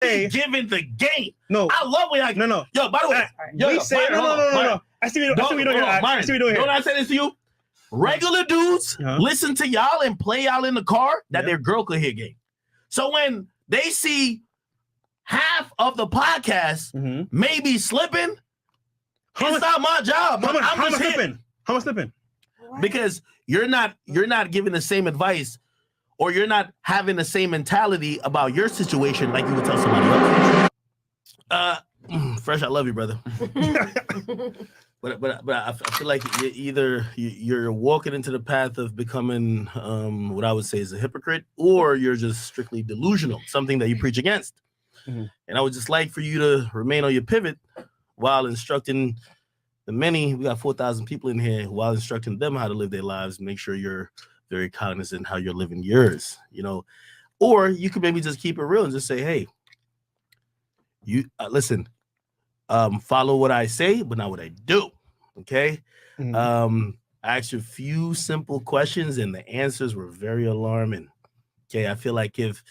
giving the game. No, I love when no. Yo, by the way, no. I see what you're doing here. Don't I say this to you? Regular dudes listen to y'all and play y'all in the car that their girl could hear game. So when they see half of the podcast maybe slipping, it's not my job. How much slipping? Because you're not giving the same advice, or you're not having the same mentality about your situation like you would tell somebody else. Fresh, I love you, brother. But I feel like you're walking into the path of becoming what I would say is a hypocrite, or you're just strictly delusional, something that you preach against. And I would just like for you to remain on your pivot while instructing the many. We got 4,000 people in here, while instructing them how to live their lives. Make sure you're very cognizant how you're living yours, or you could maybe just keep it real and just say, hey, you listen, follow what I say, but not what I do. Okay. I asked you a few simple questions and the answers were very alarming. Okay. I feel like if,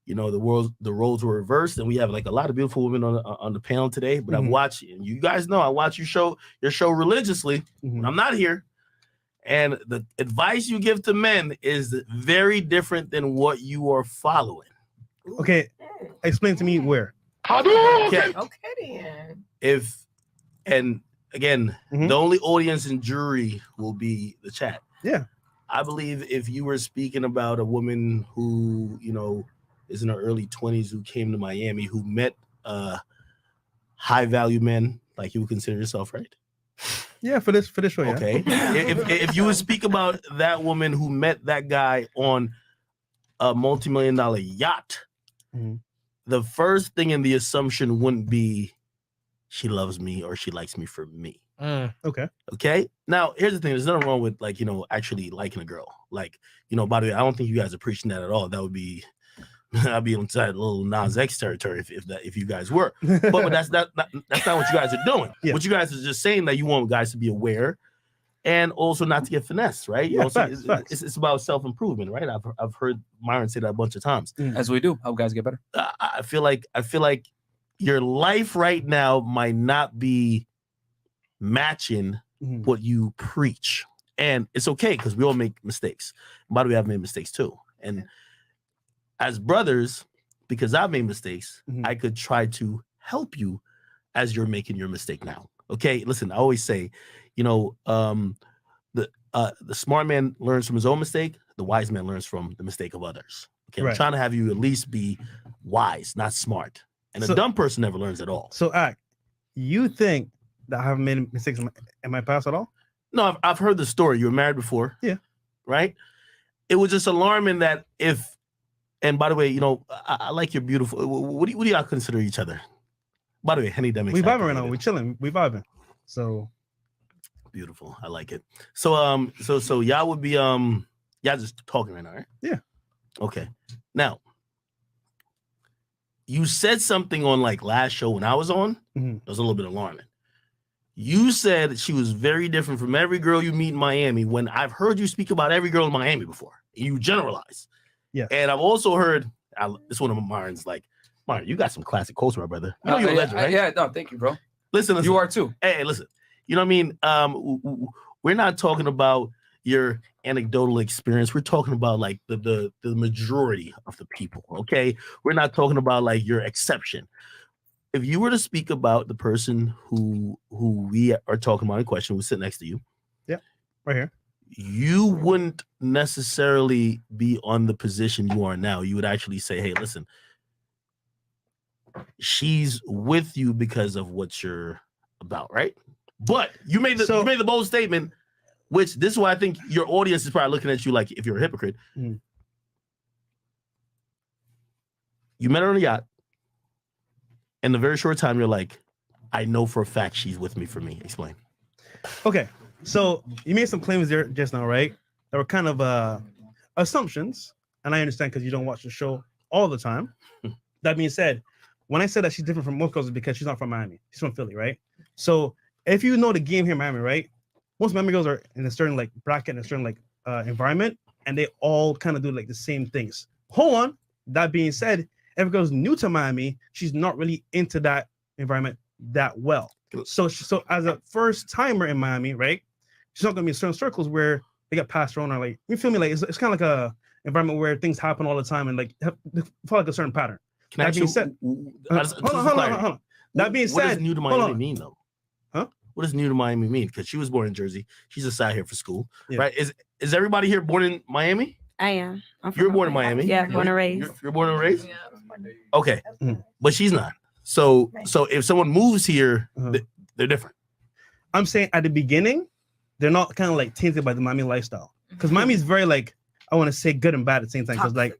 the roles were reversed, and we have like a lot of beautiful women on the panel today, but I've watched, and you guys know, I watch your show religiously when I'm not here. And the advice you give to men is very different than what you are following. Okay. Explain to me where. Okay. Then. And again, the only audience and jury will be the chat. Yeah. I believe if you were speaking about a woman who, is in her early 20s, who came to Miami, who met high value men, like you would consider yourself, right? Yeah, for this show. Yeah. Okay. if you would speak about that woman who met that guy on a multi-million-dollar yacht, the first thing in the assumption wouldn't be she loves me or she likes me for me. Okay. Now, here's the thing. There's nothing wrong with actually liking a girl. Like, by the way, I don't think you guys are preaching that at all. That would be, I'd be inside a little Nas X territory if you guys were. But that's not what you guys are doing. Yeah. What you guys are just saying that you want guys to be aware and also not to get finessed, right? Facts. It's about self-improvement, right? I've heard Myron say that a bunch of times. As we do, help guys get better. I feel like your life right now might not be matching what you preach, and it's okay because we all make mistakes. By the way, I've made mistakes too, and as brothers, because I've made mistakes, I could try to help you as you're making your mistake now. Okay, listen, I always say, the smart man learns from his own mistake. The wise man learns from the mistake of others. Okay, I'm trying to have you at least be wise, not smart. And a dumb person never learns at all. So, you think that I haven't made mistakes in my past at all? No, I've heard the story. You were married before. Yeah. Right? It was just alarming that and by the way, I like your beautiful, what do y'all consider each other? By the way, Henny Demics. We vibing right now. We chilling. We vibing. So. Beautiful. I like it. So, so y'all would be, y'all just talking right now, right? Yeah. Okay. Now, you said something on like last show when I was on. It was a little bit alarming. You said she was very different from every girl you meet in Miami, when I've heard you speak about every girl in Miami before. You generalize. Yeah. And I've also heard, this one of Myron's like, Myron, you got some classic quotes, my brother. You're a legend, right? Yeah, no, thank you, bro. Listen. You are too. Hey, listen. You know what I mean? We're not talking about your anecdotal experience. We're talking about like the majority of the people, okay? We're not talking about like your exception. If you were to speak about the person who we are talking about in question, who's sitting next to you. Yeah, right here. You wouldn't necessarily be on the position you are now. You would actually say, hey, listen, she's with you because of what you're about, right? But you made the bold statement, which this is why I think your audience is probably looking at you like if you're a hypocrite. You met her on a yacht. In a very short time, you're like, I know for a fact she's with me for me. Explain. Okay. So you made some claims there just now, right? That were kind of assumptions. And I understand because you don't watch the show all the time. That being said, when I said that she's different from most girls, it's because she's not from Miami. She's from Philly, right? So if you know the game here in Miami, right? Most Miami girls are in a certain like bracket, in a certain like environment, and they all kind of do like the same things. Hold on. That being said, If a girl's new to Miami, she's not really into that environment that well. So as a first timer in Miami, right? She's not gonna be in certain circles where they get passed around, or like, you feel me? Like it's kind of like a environment where things happen all the time and like follow like a certain pattern. That being said, hold on. That being said, what does new to Miami mean though? Huh? What does new to Miami mean? Because she was born in Jersey. She's just out here for school, Yeah. right? Is everybody here born in Miami? I am. You're born in Miami. Yeah, born and raised. You're born and raised. Yeah. Okay, Mhm. but she's not. So if someone moves here, they're different. I'm saying at the beginning, they're not kind of like tainted by the Miami lifestyle. Because Miami is very like, I want to say good and bad at the same time. Because like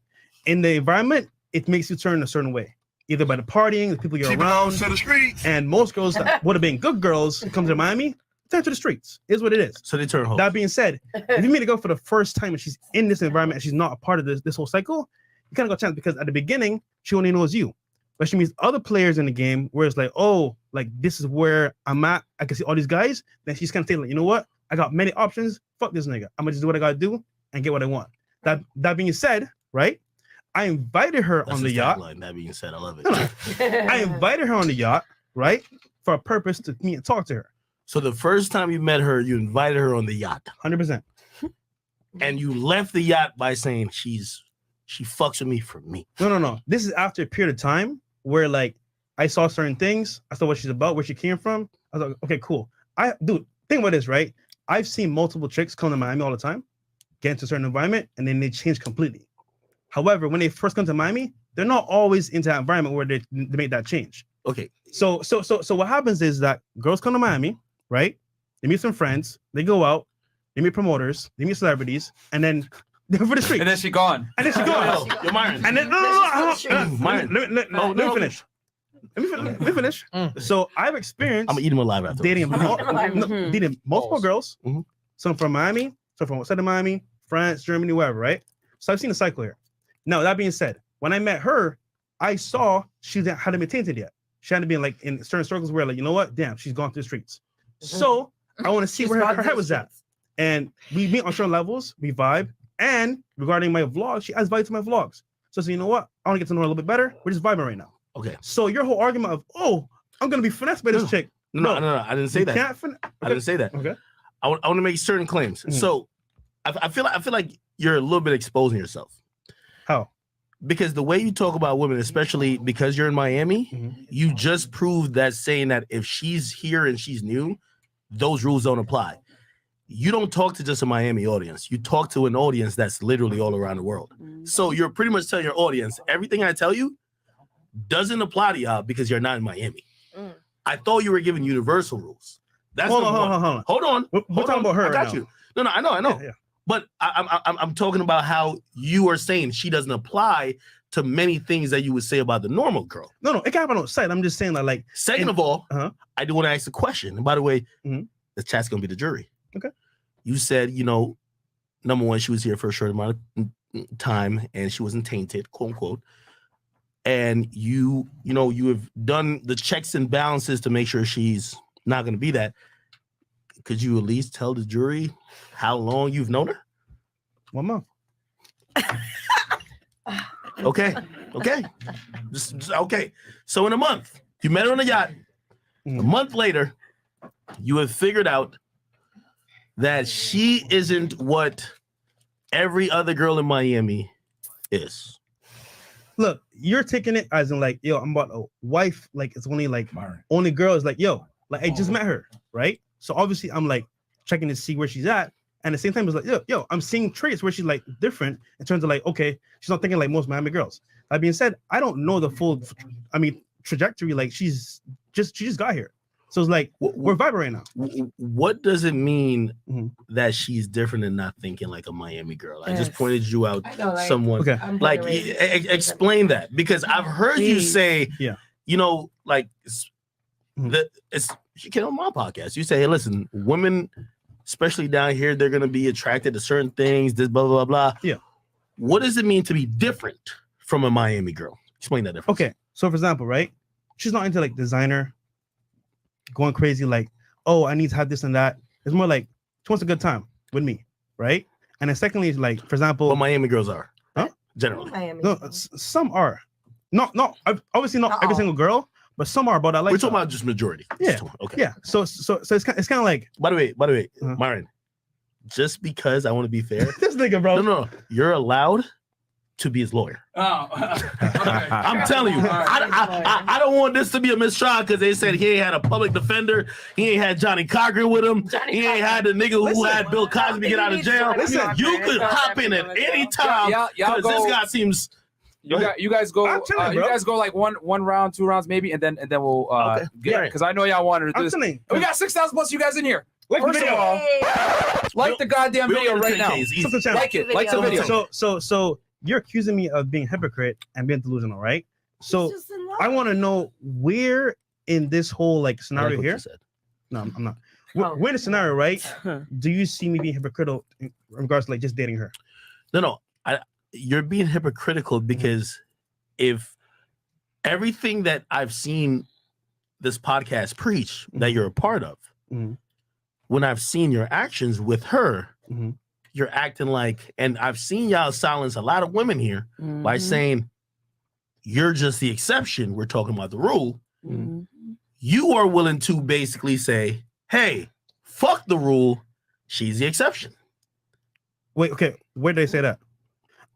in the environment, it makes you turn a certain way. Either by the partying, the people you're around. To the streets. And most girls that would have been good girls who comes to Miami, turn to the streets. Is what it is. So they turn hoes. That being said, if you meet a girl for the first time and she's in this environment and she's not a part of this whole cycle, you kind of got a chance because at the beginning, she only knows you. But she meets other players in the game where it's like, oh, like this is where I'm at. I can see all these guys. Then she's kind of saying, like, you know what? I got many options. Fuck this nigga. I'm gonna just do what I gotta do and get what I want. That being said, right? I invited her That's on the his yacht. tagline. That being said, I love it. I invited her on the yacht, right? For a purpose to meet and talk to her. So the first time you met her, you invited her on the yacht, 100%. and you left the yacht by saying she fucks with me for me. No. This is after a period of time where like I saw certain things. I saw what she's about, where she came from. I was like, okay, cool. Dude, think about this, right? I've seen multiple chicks come to Miami all the time, get into a certain environment, and then they change completely. However, when they first come to Miami, they're not always into that environment where they make that change. Okay. So what happens is that girls come to Miami, right? They meet some friends, they go out, they meet promoters, they meet celebrities, and then they're for the street. And then she gone. And then she goes. No, you're Myron. And then Myron. let me finish. Let me finish. So I've experienced I'm gonna eat him alive after. dating multiple girls, Mhm. some from Miami, some from outside of Miami, France, Germany, wherever, right? So I've seen the cycle here. Now, that being said, when I met her, I saw she hadn't been tainted yet. She hadn't been like in certain circles where, like, you know what? Damn, she's gone through the streets. So I want to see where her head was at. And we meet on certain levels, we vibe. And regarding my vlog, she adds value to my vlogs. So you know what? I want to get to know her a little bit better. We're just vibing right now. Okay. So your whole argument of, oh, I'm gonna be finessed by this chick. No. I didn't say You that. can't I didn't say that. Okay. I want to make certain claims. Mhm. So I feel like you're a little bit exposing yourself. How? Because the way you talk about women, especially because you're in Miami, Mhm. you just proved that saying that if she's here and she's new, those rules don't apply. You don't talk to just a Miami audience. You talk to an audience that's literally all around the world. So you're pretty much telling your audience, everything I tell you doesn't apply to y'all because you're not in Miami. Mm. I thought you were giving universal rules. That's Hold number on. one. Hold on. We're talking about her. I got right you. No, I know. Yeah. But I'm talking about how you are saying she doesn't apply to many things that you would say about the normal girl. No, it can't happen on site. I'm just saying that, like, Second of all, Uh-huh. I do want to ask a question. And by the way, Mhm. the chat's gonna be the jury. Okay. You said, number one, she was here for a short amount of time and she wasn't tainted, quote unquote. And you have done the checks and balances to make sure she's not gonna be that. Could you at least tell the jury how long you've known her? 1 month. Okay. Just okay. So in a month, you met her on the yacht. A month later, you have figured out that she isn't what every other girl in Miami is. Look, you're taking it as in like, yo, I'm about a wife. Like, it's only like Myron. only girl is like, yo, like I just met her, right? So obviously I'm like checking to see where she's at. And at the same time, it's like, yo, I'm seeing traits where she's like different in terms of like, okay, she's not thinking like most Miami girls. That being said, I don't know the full, trajectory. Like she just got here. So it's like, we're vibing right now. What does it mean Mhm. that she's different and not thinking like a Miami girl? I just Yes. pointed you out I know, like, someone. Okay. I'm Like, born and raised- explain that, because I've heard you Please. say, Yeah. like Mhm. you came on my podcast. You say, hey, listen, women, especially down here, they're gonna be attracted to certain things. This blah blah blah. Yeah. What does it mean to be different from a Miami girl? Explain that difference. Okay. So for example, right? She's not into like designer, going crazy, like, oh, I need to have this and that. It's more like she wants a good time with me, right? And then secondly, like, for example, What Miami girls are, Huh? generally. Miami. no, some are. Obviously not every single girl, but some are about that. We're talking about just majority. Yeah. Okay. Yeah. So it's kind of like. By the way, Myron, just because I want to be fair, this nigga, bro. No, you're allowed to be his lawyer. Oh, I'm telling you, I don't want this to be a mistrial because they said he ain't had a public defender, he ain't had Johnny Cochran with him, he ain't had the nigga who had Bill Cosby get out of jail. Listen, you could hop in at any time because this guy seems. You guys go. You guys go like one round, 2 rounds maybe, and then we'll get because I know y'all wanted to do this. We got 6,000 plus you guys in here. First of all, like the goddamn video right now. Like it. Like the video. So you're accusing me of being a hypocrite and being delusional, right? So I want to know where in this whole like scenario here. No, I'm not. Where in the scenario, right? Do you see me being hypocritical in regards to like just dating her? No. You're being hypocritical because if everything that I've seen this podcast preach that you're a part of, when I've seen your actions with her, you're acting like, and I've seen y'all silence a lot of women here by saying you're just the exception. We're talking about the rule. You are willing to basically say, hey, fuck the rule. She's the exception. Wait, okay. Where did they say that?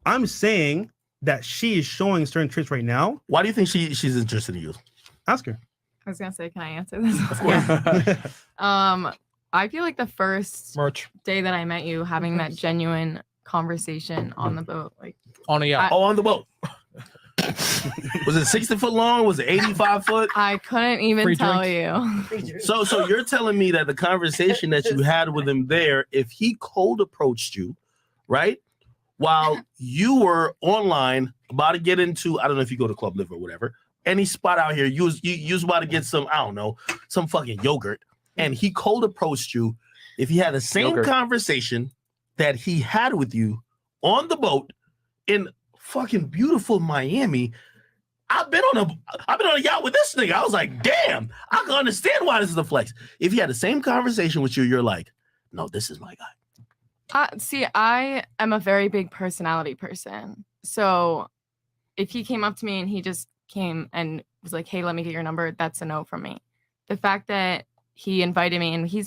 I'm saying that she is showing certain traits right now. Why do you think she's interested in you? Ask her. I was gonna say, can I answer this? Of course. I feel like the first day that I met you, having that genuine conversation on the boat, like on a yacht. On the boat. Was it 60 foot long? Was it 85 foot? I couldn't even tell you. So you're telling me that the conversation that you had with him there, if he cold approached you, right? While you were online about to get into, I don't know if you go to Club Live or whatever, any spot out here, you was about to get some, I don't know, some fucking yogurt, and he cold approached you. If he had the same conversation that he had with you on the boat in fucking beautiful Miami, I've been on a yacht with this nigga. I was like, damn, I can understand why this is a flex. If he had the same conversation with you, you're like, no, this is my guy. See, I am a very big personality person. So if he came up to me and he just came and was like, hey, let me get your number, that's a no from me. The fact that he invited me, and he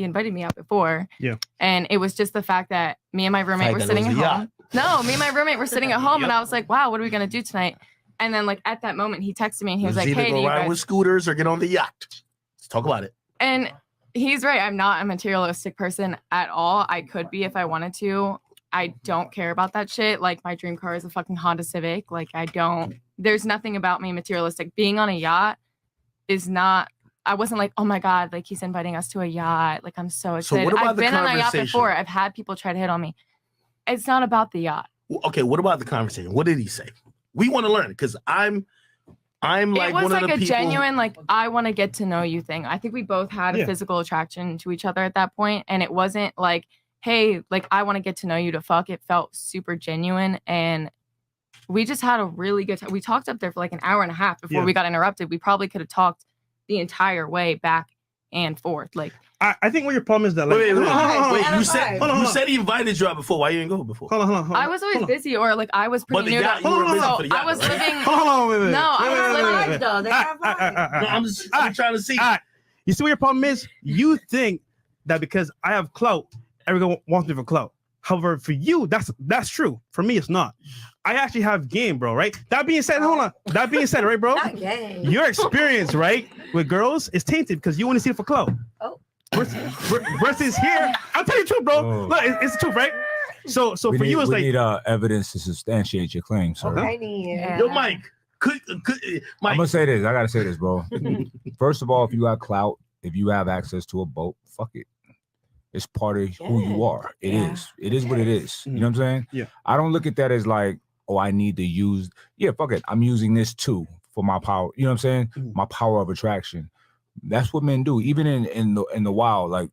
invited me out before. Yeah. And it was just the fact that me and my roommate were sitting at home. No, me and my roommate were sitting at home, and I was like, wow, what are we going to do tonight? And then like at that moment, he texted me and he was like, hey, go ride with scooters or get on the yacht. Let's talk about it. And he's right. I'm not a materialistic person at all. I could be if I wanted to. I don't care about that shit. Like, my dream car is a fucking Honda Civic. Like, there's nothing about me materialistic. Being on a yacht is not, I wasn't like, oh my God, like he's inviting us to a yacht. Like, I'm so excited. So I've been on a yacht before. I've had people try to hit on me. It's not about the yacht. Okay, what about the conversation? What did he say? We want to learn because I'm like, it was one like of the a people... genuine, like, I want to get to know you thing. I think we both had a physical attraction to each other at that point, and it wasn't like, hey, like, I want to get to know you to fuck. It felt super genuine, and we just had a really good time. We talked up there for like an hour and a half before we got interrupted. We probably could have talked the entire way back and forth. Like, I think what your problem is that, like, wait, you said he invited you out before. Why you didn't go before? Hold on. I was always busy, or like I was pretty new. I was living. I'm trying to see. You see what your problem is? You think that because I have clout, everyone wants me for clout. However, for you, that's true. For me, it's not. I actually have game, bro, right? That being said, right, bro? Not game. Your experience, right, with girls is tainted because you want to see it for clout. Oh. Versus here, I'll tell you the truth, bro. Oh. Look, it's the truth, right? So for you, it's like... We need evidence to substantiate your claim, sir. Okay. I need Yo, Mike. Mike. I'm going to say this. I got to say this, bro. First of all, if you got clout, if you have access to a boat, fuck it. It's part of who you are. It is. It is what it is. You know what I'm saying? Yeah. I don't look at that as like, oh, I need to use... Yeah, fuck it. I'm using this too for my power. You know what I'm saying? My power of attraction. That's what men do. Even in the wild, like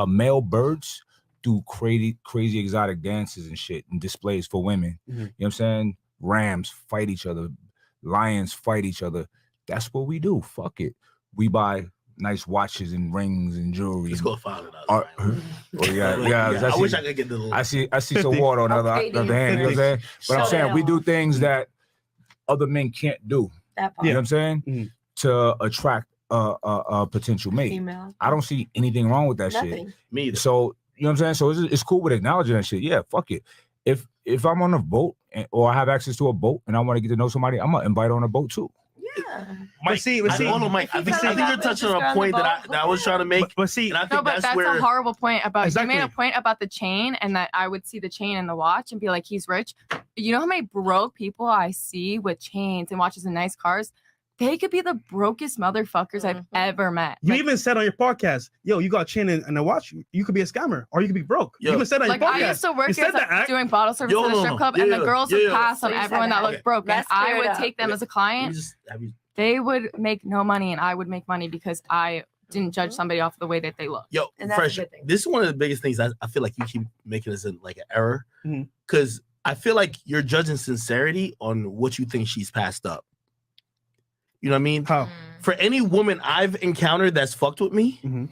male birds do crazy exotic dances and shit and displays for women. You know what I'm saying? Rams fight each other. Lions fight each other. That's what we do. Fuck it. We buy nice watches and rings and jewelry. Let's go $500. I wish I could get the little... I see some water on the other hand. You know what I'm saying? But I'm saying we do things that other men can't do. That part. You know what I'm saying? Mm-hmm. To attract a potential mate. Female. I don't see anything wrong with that Nothing. shit. Me either. So you know what I'm saying? So it's cool with acknowledging that shit. Yeah, fuck it. If I'm on a boat or I have access to a boat and I want to get to know somebody, I'm gonna invite her on a boat too. Yeah. But see, Mike, I think you're touching on a point that I was trying to make. But see, and I think No, but that's where a horrible point about Exactly. you made a point about the chain and that I would see the chain and the watch and be like, he's rich. You know how many broke people I see with chains and watches and nice cars? They could be the brokest motherfuckers I've ever met. You even said on your podcast, yo, you got a chain and a watch. You could be a scammer or you could be broke. Yo. You even said on Like your podcast. I used to work You said as that. doing bottle service Yo, at a no, strip no. club, Yeah, and the yeah, girls yeah, would yeah. pass So on you said everyone that that. looked broke. And Let's I clear it would up. take them as a Have client. you- They would make no money, and I would make money because I didn't judge somebody off the way that they look. Yo, And that's a Fresh, good thing. this is one of the biggest things I feel like you keep making this like an error. Mhm. Because I feel like you're judging sincerity on what you think she's passed up. You know what I mean? How? For any woman I've encountered that's fucked with me, Mhm.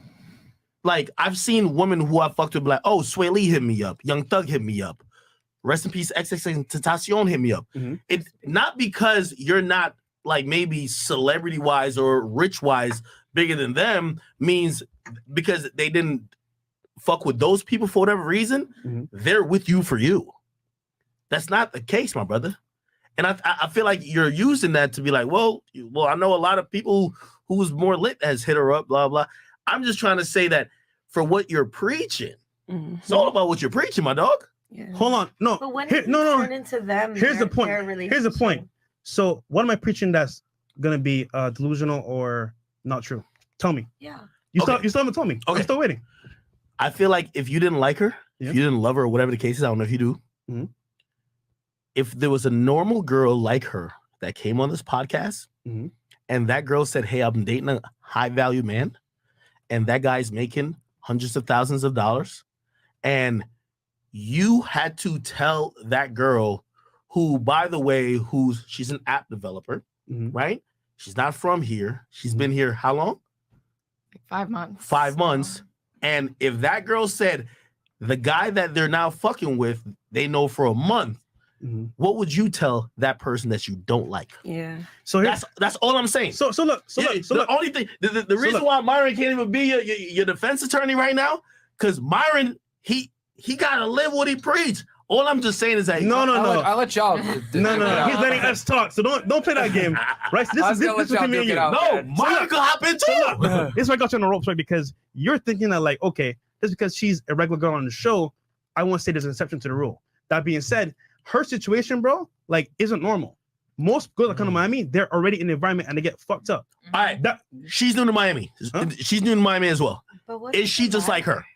like I've seen women who I fucked with be like, oh, Sway Lee hit me up, Young Thug hit me up, rest in peace, XXXTentacion hit me up. Mhm. It's not because you're not like maybe celebrity wise or rich wise bigger than them, means because they didn't fuck with those people for whatever reason, Mhm. they're with you for you. That's not the case, my brother. And I feel like you're using that to be like, well, I know a lot of people who's more lit has hit her up, blah, blah. I'm just trying to say that for what you're preaching, it's all about what you're preaching, my dog. Yeah. Hold on. No. But when Here- it no. turn into them, Here's the point. their Here's the point. relationship? So what am I preaching that's gonna be delusional or not true? Tell me. Yeah. You Okay. still haven't told me. Okay. I'm still waiting. I feel like if you didn't like her, Yeah. if you didn't love her, or whatever the case is, I don't know if you do. Mhm. If there was a normal girl like her that came on this podcast, Mhm. and that girl said, hey, I'm dating a high value man, and that guy's making hundreds of thousands of dollars, and you had to tell that girl, who, by the way, she's an app developer, Mhm. right? She's not from here. She's been here how long? Like 5 months. 5 months. And if that girl said the guy that they're now fucking with, they know for a month, Mhm. what would you tell that person that you don't like? Yeah. So here's, That's all I'm saying. so look. The only thing, the reason look. why Myron can't even be your defense attorney right now, because Myron, he gotta live what he preached. All I'm just saying is that No. I'll let y'all. No. He's letting us talk. So don't play that game. Right? So I was this gonna is let y'all between me and duke you. it out. No, man. Myron could hop in too. This is why I got you on the ropes, right? Because you're thinking that, like, okay, just because she's a regular girl on the show, I won't say there's an exception to the rule. That being said, her situation, bro, like, isn't normal. Most girls that come to Miami, they're already in the environment and they get fucked up. All right, That she's new to Miami. Huh? She's new to Miami as well. But what Is does she it just like matter? her?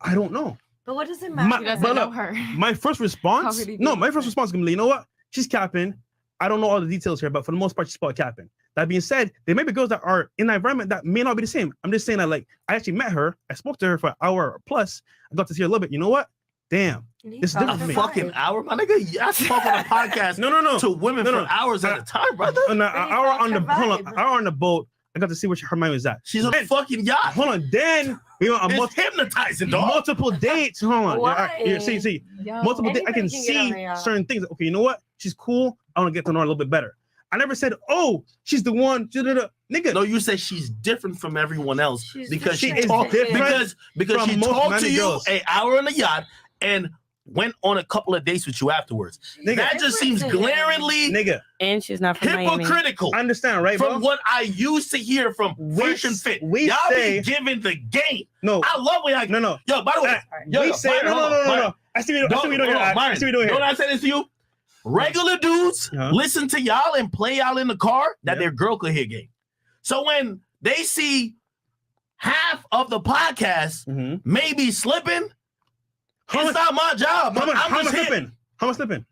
I don't know. But what does it My- matter? He doesn't But know look, her. My first response, How could he no, do my that? first response is gonna be, you know what? She's capping. I don't know all the details here, but for the most part, she's probably capping. That being said, there may be girls that are in that environment that may not be the same. I'm just saying that, like, I actually met her. I spoke to her for an hour plus. I got to see her a little bit. You know what? Damn. This is A different for me. fucking hour, my nigga. I spoke on a podcast No. to women No. for hours at a time, brother. An But you hour felt on the her hold on, vibe. hour on the boat. I got to see where her mind was at. She's a Then- fucking yacht. Hold on. Then we went on It's hypnotizing, dog. multiple dates. Hold on. Why? Yeah, see. Yo. Multiple dates. I can Anybody can get on see the yacht. certain things. Okay, you know what? She's cool. I want to get to know her a little bit better. I never said, oh, she's the one. Nigga. No, you said she's different from everyone else She's because she different. talked She is different because from she most talked to many you girls. an hour on the yacht and went on a couple of dates with you afterwards. Nigga. That just seems glaringly Nigga. And she's not from Miami. hypocritical I understand, right, from bro? what I used to hear from We Fresh and Fit. we Y'all say- be giving the game. No. I love when y'all. No. Yo, by the way, yo, We say, Byron, hold on, Byron. no. I see what you're doing here. I see what you're doing Don't here. I say this to you? Regular dudes Uh-huh. listen to y'all and play y'all in the car that Yeah. their girl could hear game. So when they see half of the podcast Mhm. maybe slipping, How it's much- not my job. How much I'm just here slipping? How much slipping?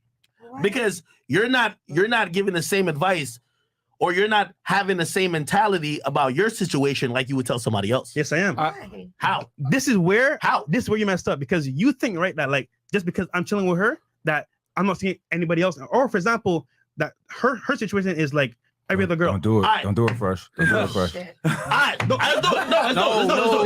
because you're not giving the same advice or you're not having the same mentality about your situation like you would tell somebody else. Yes, I am. Why? How? This is where How? you messed up, because you think, right, that, like, just because I'm chilling with her, that I'm not seeing anybody else. Or, for example, that her situation is like every other girl. Don't do it. Don't do it first. Don't do it first. Let's do it. Let's do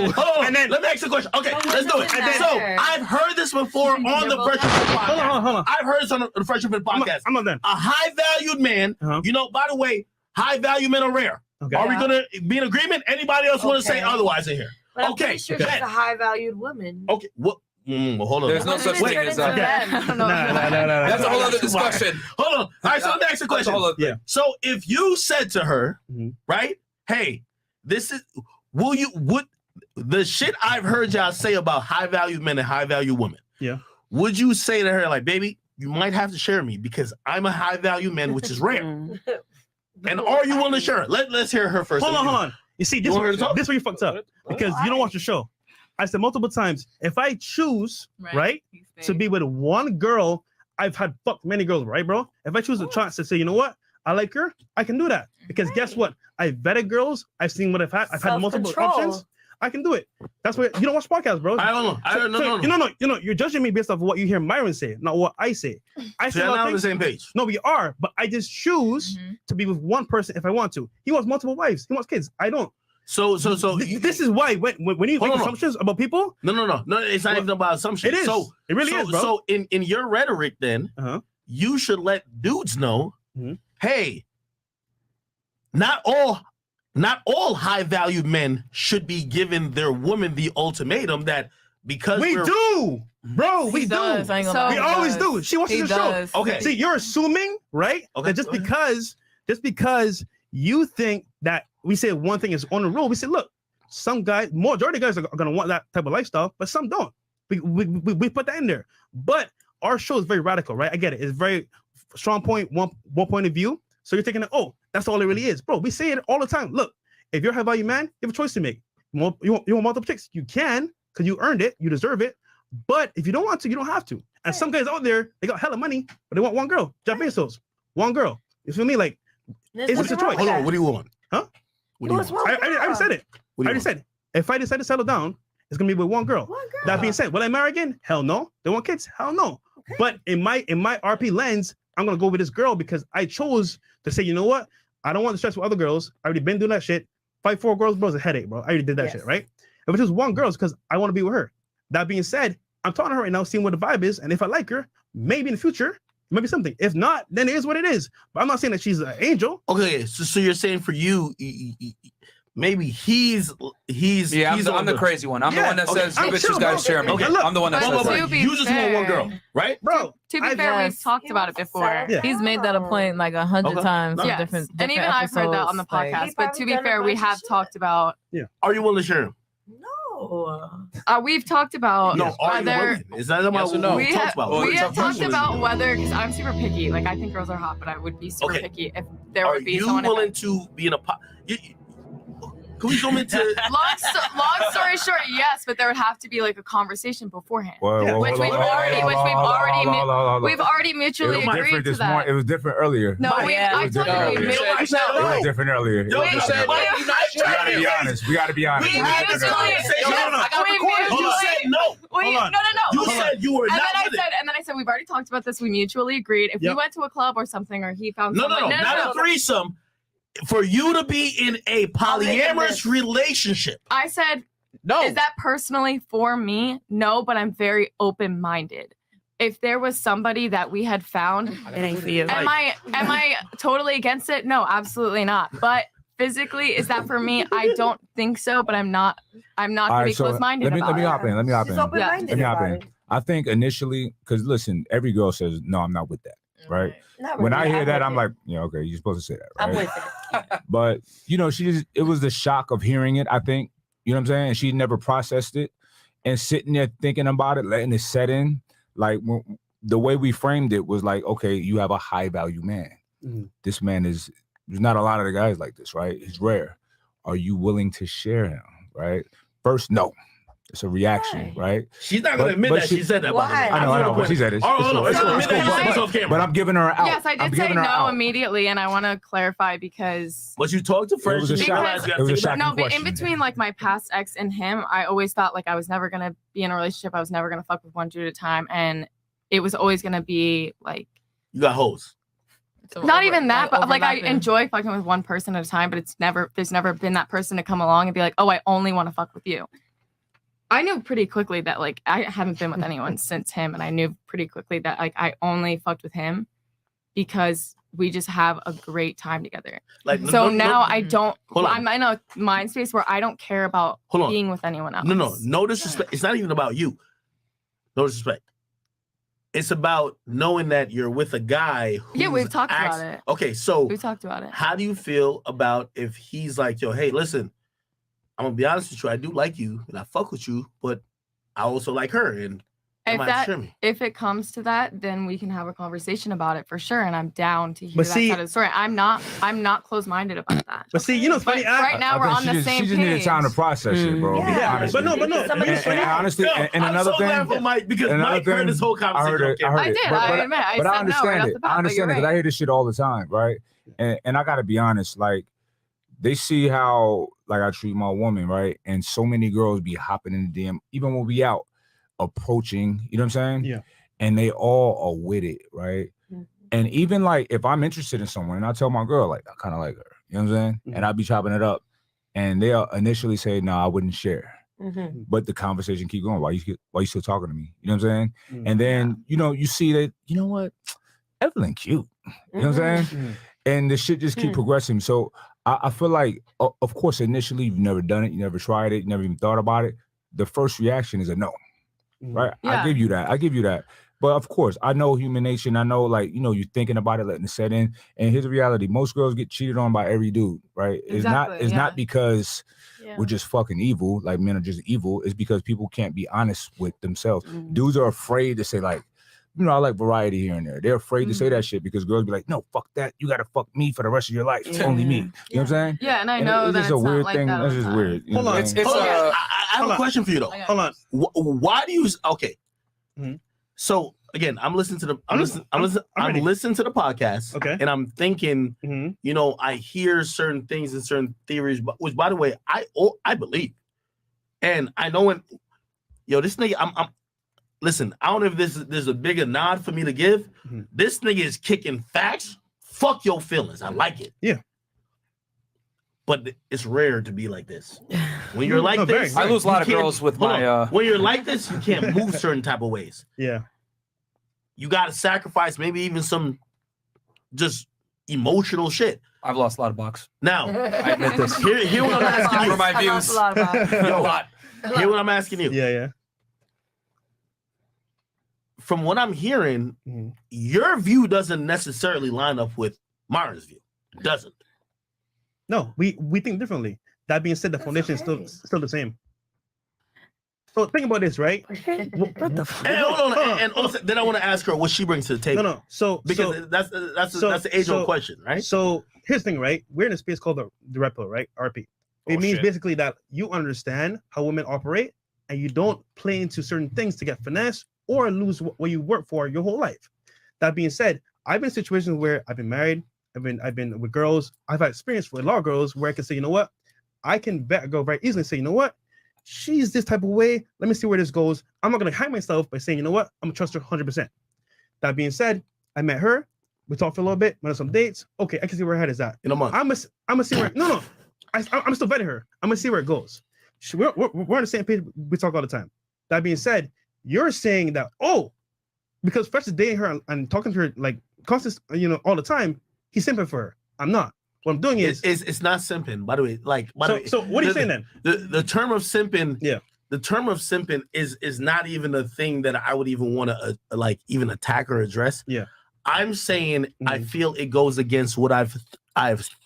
it. Hold on. And then let me ask you a question. Okay, let's do it. So I've heard this before on the Fresh and Fit podcast. Hold on. I've heard this on the Fresh and Fit podcast. I'm not done. A high valued man. You know, by the way, high value men are rare. Okay. Are we gonna be in agreement? Anybody else want to say otherwise in here? But I'm Okay. pretty sure she's a high valued woman. Okay. What? Well, hold on. There's no such thing as that. No. That's a whole other discussion. Hold on. All right, so let me ask you a question. Yeah. So if you said to her, right, hey, this is, would the shit I've heard y'all say about high value men and high value women, would you say to her, like, baby, you might have to share me because I'm a high value man, which is rare. And are you willing to share it? Let's hear her first. Hold on. You see, this where you fucked up because you don't watch the show. I said multiple times, if I choose, right, to be with one girl, I've had fucked many girls, right, bro? If I choose a chance to say, you know what, I like her, I can do that. Because guess what? I've vetted girls. I've seen what I've had. I've had multiple options. I can do it. That's why you don't watch podcasts, bro. I don't know. No. You're judging me based off of what you hear Myron say, not what I say. I say not on the same page. No, we are, but I just choose to be with one person if I want to. He wants multiple wives. He wants kids. I don't. So this is why when you make assumptions about people. No. It's not even about assumptions. It is. So it really is, bro. So in your rhetoric, then you should let dudes know, hey, not all high valued men should be giving their woman the ultimatum that because we do, bro. We do. We always do. She watches the show. Okay. See, you're assuming, right? Okay. That just because you think that we say one thing is on the rule, we say, look, some guys, majority of guys are gonna want that type of lifestyle, but some don't. We put that in there. But our show is very radical, right? I get it. It's very strong point, one point of view. So you're thinking, oh, that's all it really is, bro. We say it all the time. Look, if you're a high value man, you have a choice to make. You want multiple chicks? You can, because you earned it, you deserve it. But if you don't want to, you don't have to. And some guys out there, they got hella money, but they want one girl. Jeff Bezos, one girl. You feel me? Like, it's just a choice. Hold on, what do you want? Huh? What do you want? I already said it. I already said it. If I decide to settle down, it's gonna be with one girl. That being said, will I marry again? Hell no. They want kids? Hell no. Okay. But in my RP lens, I'm gonna go with this girl because I chose to say, you know what? I don't want to stress with other girls. I already been doing that shit. 5'4" girls, bro, is a headache, bro. I already did that shit, right? If it's just one girl, it's because I want to be with her. That being said, I'm talking to her right now, seeing what the vibe is, and if I like her, maybe in the future, maybe something. If not, then it is what it is. But I'm not saying that she's an angel. Okay, so you're saying for you, maybe he's I'm the crazy one. I'm the one that says you bitches guys share me. Okay, I'm the one that says that. You just want one girl, right, bro? To be fair, we've talked about it before. He's made that a point like 100 times. Yes. Different and even I've heard that on the podcast. But to be fair, we have talked about. Yeah. Are you willing to share him? No. We've talked about whether. Is that about yes or no? We have talked about about whether, because I'm super picky. Like, I think girls are hot, but I would be super picky if there would be someone. Are you willing to be in a? Can we go into long story short, yes, but there would have to be like a conversation beforehand, which we've already mutually agreed to that. It was different earlier. No, I told you it was different earlier. We gotta be honest. You said no. You said you were not with it. And then I said we've already talked about this. We mutually agreed. If we went to a club or something, or he found not a threesome. For you to be in a polyamorous relationship. I said, no. Is that personally for me? No, but I'm very open-minded. If there was somebody that we had found, it ain't for you. Am I totally against it? No, absolutely not. But physically, is that for me? I don't think so, but I'm not gonna be close-minded. Let me hop in. I think initially, because listen, every girl says, no, I'm not with that. Right. When I hear that, I'm like, yeah, okay, you're supposed to say that, right? I'm with it. But it was the shock of hearing it, I think. You know what I'm saying? And she never processed it. And sitting there thinking about it, letting it set in, like the way we framed it was like, okay, you have a high value man. Mm-hmm. This man there's not a lot of the guys like this, right? He's rare. Are you willing to share him? Right? First, no. It's a reaction, right? She's not gonna admit that she said that. Why? I know, but she said it. But I'm giving her out. Yes, I did say no immediately, and I want to clarify because. But you talked to friends. It was a shocking no, but in between like my past ex and him, I always thought like I was never gonna be in a relationship. I was never gonna fuck with one dude at a time, and it was always gonna be like. You got hoes. Not even that, but like I overlapping. enjoy fucking with one person at a time, but there's never been that person to come along and be like, oh, I only want to fuck with you. I knew pretty quickly that like I haven't been with anyone since him, and I knew pretty quickly that like I only fucked with him because we just have a great time together. Like so now I don't. I'm in a mind space where I don't care about being with anyone else. No disrespect. It's not even about you. No disrespect. It's about knowing that you're with a guy who we've talked about it. Okay, so we talked about it. How do you feel about if he's like, yo, hey, listen, I'm gonna be honest with you, I do like you and I fuck with you, but I also like her, and if it comes to that, then we can have a conversation about it for sure, and I'm down to hear that side of the story. I'm not close-minded about that. But see, you know, it's funny. Right now we're on the same page. She just needed time to process it, bro. Yeah, but no. And honestly, and another thing, I'm so glad for Mike because Mike heard this whole conversation. I did. I admit. But I understand it. I understand it because I hear this shit all the time, right? And I gotta be honest, like they see how like I treat my woman, right? And so many girls be hopping in the DM, even when we out. Approaching, you know what I'm saying? Yeah. And they all are with it, right? Mm-hmm. And even like if I'm interested in someone and I tell my girl, like, I kind of like her, you know what I'm saying? Mm-hmm. And I'll be chopping it up. And they'll initially say, no, I wouldn't share. Mm-hmm. But the conversation keep going. Why you still talking to me? You know what I'm saying? Mm-hmm. And then, you know, you see that, you know what? Evelyn cute. You know what I'm saying? Mm-hmm. And the shit just keep progressing. So I feel like, of course, initially you've never done it. You never tried it. You never even thought about it. The first reaction is a no. Right. Yeah. I give you that. But of course, I know human nature. I know, like, you know, you're thinking about it, letting it set in. And here's the reality. Most girls get cheated on by every dude, right? Exactly, it's not because we're just fucking evil, like men are just evil. It's because people can't be honest with themselves. Mm-hmm. Dudes are afraid to say, like, you know, I like variety here and there. They're afraid to say that shit because girls be like, no, fuck that. You got to fuck me for the rest of your life. It's only me. You know what I'm saying? Yeah, and I know that it's a weird thing. That's just weird. Hold on. I have a question for you, though. Hold on. Why do you... Okay. Mm-hmm. So, again, I'm listening to the... I'm listening to the podcast. Okay. And I'm thinking, you know, I hear certain things and certain theories, which, by the way, I believe. And I know when... Yo, this nigga... Listen, I don't know if there's a bigger nod for me to give. Mm-hmm. This nigga is kicking facts. Fuck your feelings. I like it. Yeah. But it's rare to be like this. When you're like this, I lose a lot of girls with my. When you're like this, you can't move certain type of ways. Yeah. You got to sacrifice maybe even some just emotional shit. I've lost a lot of bucks. Now, I admit this. Hear what I'm asking you. For my views. Hear what I'm asking you. Yeah. From what I'm hearing, your view doesn't necessarily line up with Mara's view. It doesn't. No, we think differently. That being said, the foundation is still the same. So think about this, right? What the fuck? And also, then I want to ask her what she brings to the table. No. So because that's the age-old question, right? So here's the thing, right? We're in a space called the redpill, right? RP. It means basically that you understand how women operate, and you don't play into certain things to get finesse or lose what you work for your whole life. That being said, I've been in situations where I've been married, I've been with girls, I've had experience with a lot of girls where I can say, you know what, I can go very easily and say, you know what, she's this type of way, let me see where this goes. I'm not gonna hide myself by saying, you know what, I'm gonna trust her 100%. That being said, I met her, we talked for a little bit, went on some dates. Okay, I can see where her head is at. In a month. I'm gonna see where, I'm still vetting her. I'm gonna see where it goes. We're on the same page, we talk all the time. That being said, you're saying that, because Fresh is dating her and talking to her like constant, all the time, he's simping for her. I'm not. What I'm doing is it's not simping, by the way. So what are you saying then? The term of simping, yeah. The term of simping is not even a thing that I would even want to even attack or address. Yeah. I'm saying I feel it goes against what I've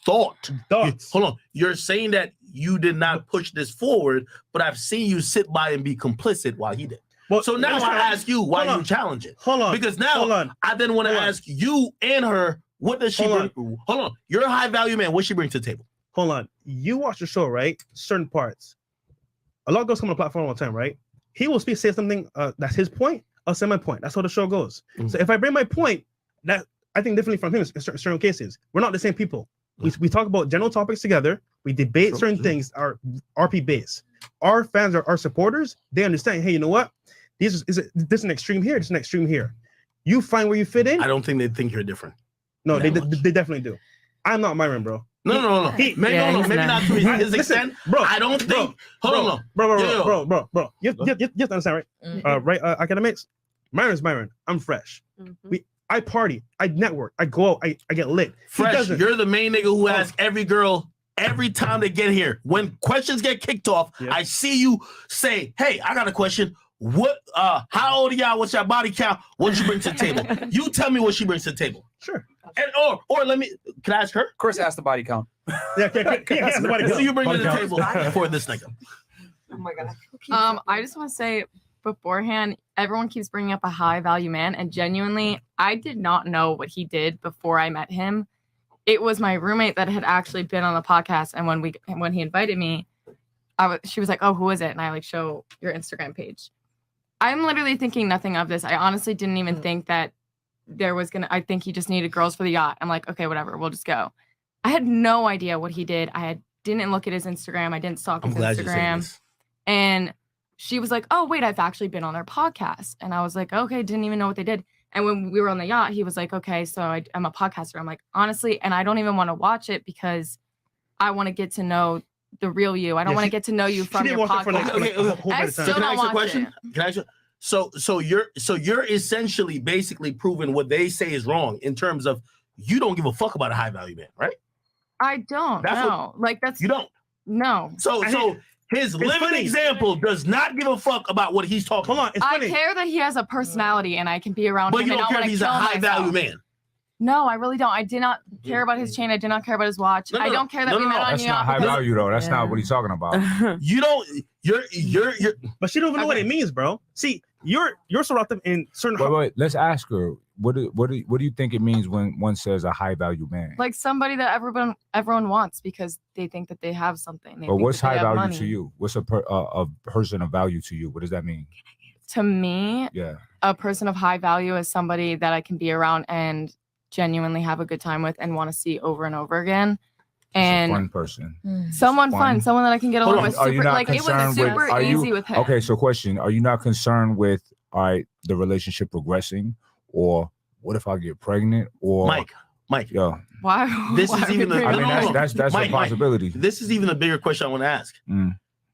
thought. Hold on. You're saying that you did not push this forward, but I've seen you sit by and be complicit while he did. Well, so now I ask you why you challenge it. Hold on. Because now I then want to ask you and her, what does she bring? Hold on. You're a high value man. What she bring to the table? Hold on. You watch the show, right? Certain parts. A lot of girls come on the platform all the time, right? He will say something that's his point. I'll say my point. That's how the show goes. Mm-hmm. So if I bring my point, that I think differently from him in certain cases. We're not the same people. Mm-hmm. We talk about general topics together. We debate certain things, our RP base. Our fans are our supporters. They understand, hey, you know what? This is an extreme here. This is an extreme here. You find where you fit in. I don't think they think you're different. No, they definitely do. I'm not Myron, bro. No. Maybe not to his extent, bro. I don't think. Hold on, bro. You have to understand, right? Right, academics. Myron's Myron. I'm fresh. I party. I network. I go out. I get lit. Fresh. You're the main nigga who asks every girl every time they get here. When questions get kicked off, I see you say, "Hey, I got a question. What? How old are y'all? What's your body count? What did you bring to the table?" You tell me what she brings to the table. Sure. And or let me. Can I ask her? Chris asked the body count. Yeah, can ask the body count. What do you bring to the table for this nigga? Oh my god. I just want to say beforehand, everyone keeps bringing up a high value man, and genuinely, I did not know what he did before I met him. It was my roommate that had actually been on the podcast, and when he invited me, she was like, "Oh, who is it?" And I show your Instagram page. I'm literally thinking nothing of this. I honestly didn't even think that I think he just needed girls for the yacht. I'm like, okay, whatever, we'll just go. I had no idea what he did. Didn't look at his Instagram. I didn't stalk his Instagram. And she was like, "Oh, wait, I've actually been on their podcast." And I was like, okay, didn't even know what they did. And when we were on the yacht, he was like, "Okay, so I'm a podcaster." I'm like, honestly, and I don't even want to watch it because I want to get to know the real you. I don't want to get to know you from your podcast. I still don't watch it. Can I ask you? So you're essentially basically proving what they say is wrong in terms of you don't give a fuck about a high value man, right? I don't. That's you don't. No. So his living example does not give a fuck about what he's talking about. I care that he has a personality and I can be around him. But you don't care if he's a high value man. No, I really don't. I did not care about his chain. I did not care about his watch. I don't care that we met on That's not high value though. That's not what he's talking about. You don't. You're. But she don't even know what it means, bro. See, you're selective in certain. Wait. Let's ask her. What do you think it means when one says a high value man? Like somebody that everyone wants because they think that they have something. But what's high value to you? What's a person of value to you? What does that mean? To me, a person of high value is somebody that I can be around and genuinely have a good time with and want to see over and over again. And fun person. Someone fun, someone that I can get along with. It was super easy with him. Okay, so question. Are you not concerned with the relationship progressing? Or what if I get pregnant? Or Mike. Yeah. Why? This is even that's Mike, a possibility. This is even a bigger question I want to ask.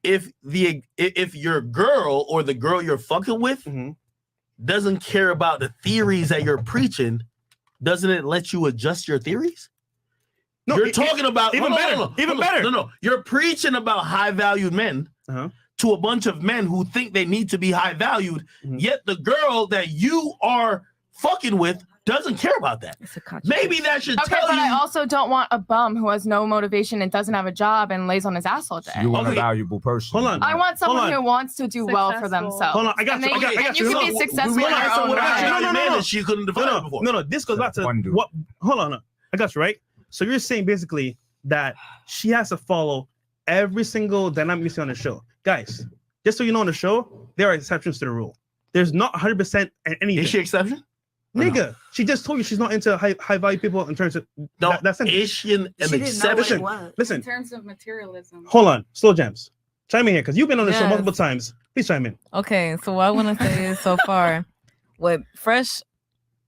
If your girl or the girl you're fucking with doesn't care about the theories that you're preaching, doesn't it let you adjust your theories? No, you're talking about even better. No, you're preaching about high valued men to a bunch of men who think they need to be high valued. Yet the girl that you are fucking with doesn't care about that. Maybe that should tell you. But I also don't want a bum who has no motivation and doesn't have a job and lays on his ass all day. So you want a valuable person. Hold on. I want someone who wants to do well for themselves. Hold on. I got you. And you can be successful in your own right. She couldn't define before. No. This goes back to what? Hold on. I got you right. So you're saying basically that she has to follow every single dynamic you see on the show, guys. Just so you know, on the show there are exceptions to the rule. There's not 100% anything. Is she exception? Nigga, she just told you she's not into high value people in terms of that's is she an exception? Listen, in terms of materialism. Hold on, slow jams. Chime in here because you've been on the show multiple times. Please chime in. Okay, so what I want to say is so far, what Fresh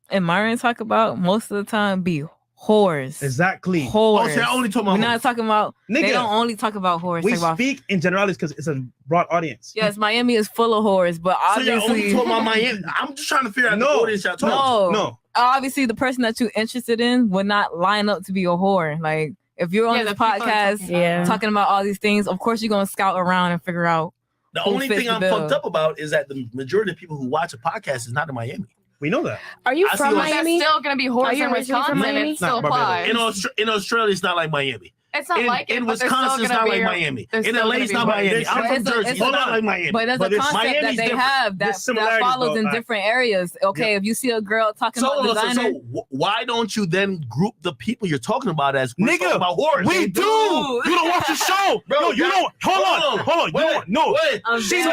and Myron talk about most of the time be whores. Exactly. Whores. Oh, so I only talk about We're not talking about. Nigga, they don't only talk about whores. We speak in generalities because it's a broad audience. Yes, Miami is full of whores, but obviously. So only talk about Miami. I'm just trying to figure out the audience y'all talking. No. Obviously, the person that you're interested in would not line up to be a whore. Like if you're on the podcast talking about all these things, of course you're gonna scout around and figure out. The only thing I'm fucked up about is that the majority of people who watch a podcast is not in Miami. We know that. Are you from Miami? There's still going to be whores in Wisconsin. It still applies. In Australia, it's not like Miami. It's not like it. In Wisconsin, it's not like Miami. In LA, it's not Miami. I'm from Jersey. It's not like Miami. But there's a concept that they have that follows in different areas. Okay, if you see a girl talking about designer. So why don't you then group the people you're talking about as nigga about whores? We do. You don't watch the show, bro. No, you don't. Hold on. No, she's here.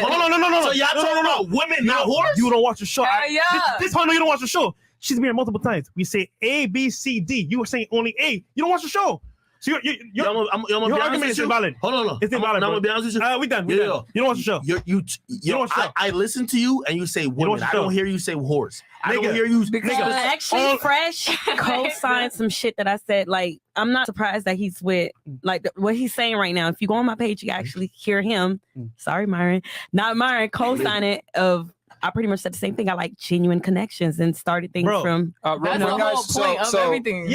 Hold on. No. So y'all talking about women, not whores? You don't watch the show. Yeah. This is how I know you don't watch the show. She's been here multiple times. We say A, B, C, D. You were saying only A. You don't watch the show. So your argument is invalid. Hold on. It's invalid. I'm gonna be honest with you. We done. Yeah. You don't watch the show. I listen to you and you say women. I don't hear you say horse. I don't hear you. Actually, Fresh co-signed some shit that I said. Like, I'm not surprised that he's with like what he's saying right now. If you go on my page, you actually hear him. Sorry, Myron. Not Myron. Co-sign it of. I pretty much said the same thing. I like genuine connections and started things from. Real quick, guys. So everything.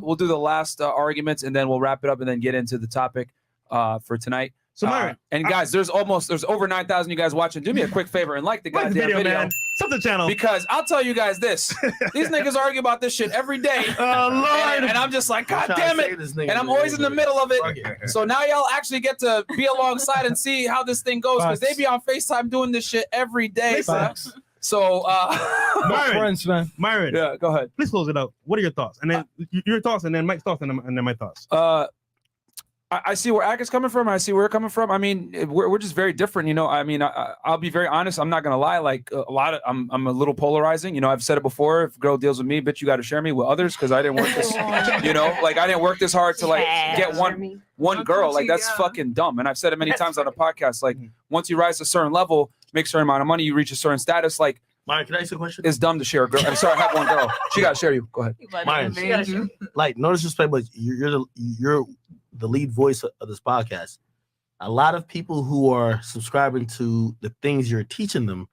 We'll do the last arguments and then we'll wrap it up and then get into the topic for tonight. So Myron, and guys, there's over 9,000 you guys watching. Do me a quick favor and like the goddamn video. Man. Sub the channel. Because I'll tell you guys this. These niggas argue about this shit every day. Oh, Lord. And I'm just like, God damn it. And I'm always in the middle of it. So now y'all actually get to be alongside and see how this thing goes. Because they be on FaceTime doing this shit every day. So, Myron, friends, man. Myron. Yeah, go ahead. Please close it out. What are your thoughts? And then your thoughts, and then Mike's thoughts, and then my thoughts. I see where Ak is coming from. I see where you're coming from. I mean, we're just very different, you know. I mean, I'll be very honest. I'm not gonna lie. Like I'm a little polarizing. You know, I've said it before. If a girl deals with me, bitch, you got to share me with others because I didn't work this. You know, like I didn't work this hard to like get one girl. Like that's fucking dumb. And I've said it many times on the podcast. Like once you rise to a certain level, make a certain amount of money, you reach a certain status. Like, Myron, can I ask you a question? It's dumb to share a girl. I'm sorry, I have one girl. She got to share you. Go ahead. Myron, like no disrespect, but you're the lead voice of this podcast. A lot of people who are subscribing to the things you're teaching them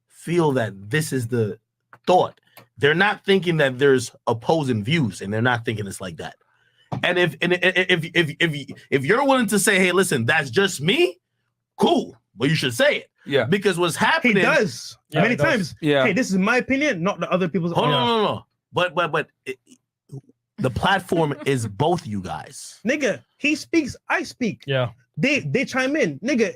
feel that this is the thought. They're not thinking that there's opposing views, and they're not thinking it's like that. And if you're willing to say, hey, listen, that's just me, cool. Well, you should say it. Yeah. Because what's happening. He does. Many times. Yeah. Hey, this is my opinion, not the other people's opinion. No. But the platform is both you guys. Nigga, he speaks, I speak. Yeah. They chime in. Nigga,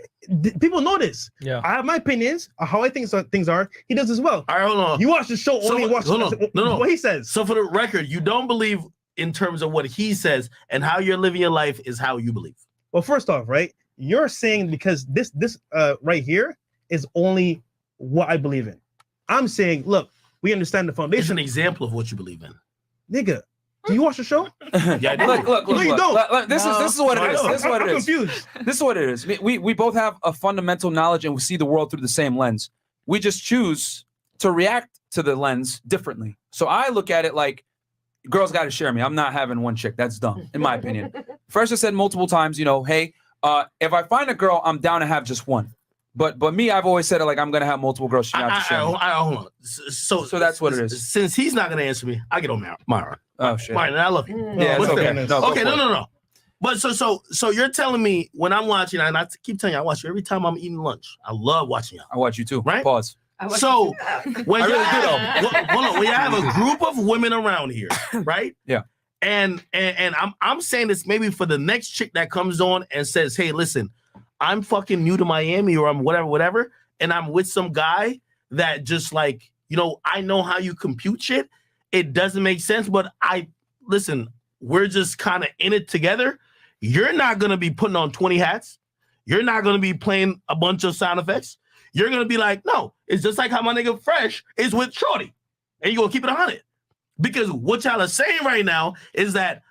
people know this. Yeah. I have my opinions of how I think things are. He does as well. All right, hold on. You watch the show, only watch what he says. So for the record, you don't believe in terms of what he says, and how you're living your life is how you believe. Well, first off, right? You're saying because this right here is only what I believe in. I'm saying, look, we understand the foundation. It's an example of what you believe in. Nigga, do you watch the show? Yeah, look. No, you don't. This is what it is. This is what it is. I'm confused. This is what it is. We both have a fundamental knowledge and we see the world through the same lens. We just choose to react to the lens differently. So I look at it like, girls got to share me. I'm not having one chick. That's dumb, in my opinion. First, I said multiple times, you know, hey, if I find a girl, I'm down to have just one. But me, I've always said it like I'm gonna have multiple girls. Hold on. So that's what it is. Since he's not gonna answer me, I get on Myron. Oh shit. Myron, I love you. Yeah, it's okay. No. But so you're telling me when I'm watching, and I keep telling you, I watch you every time I'm eating lunch. I love watching you. I watch you too. Right? Pause. So when you have a group of women around here, right? Yeah. And I'm saying this maybe for the next chick that comes on and says, hey, listen, I'm fucking new to Miami or I'm whatever, and I'm with some guy that just like, you know, I know how you compute shit. It doesn't make sense, but listen, we're just kind of in it together. You're not going to be putting on 20 hats. You're not going to be playing a bunch of sound effects. You're going to be like, no, it's just like how my nigga Fresh is with Shorty. And you're going to keep it 100. Because what y'all are saying right now is that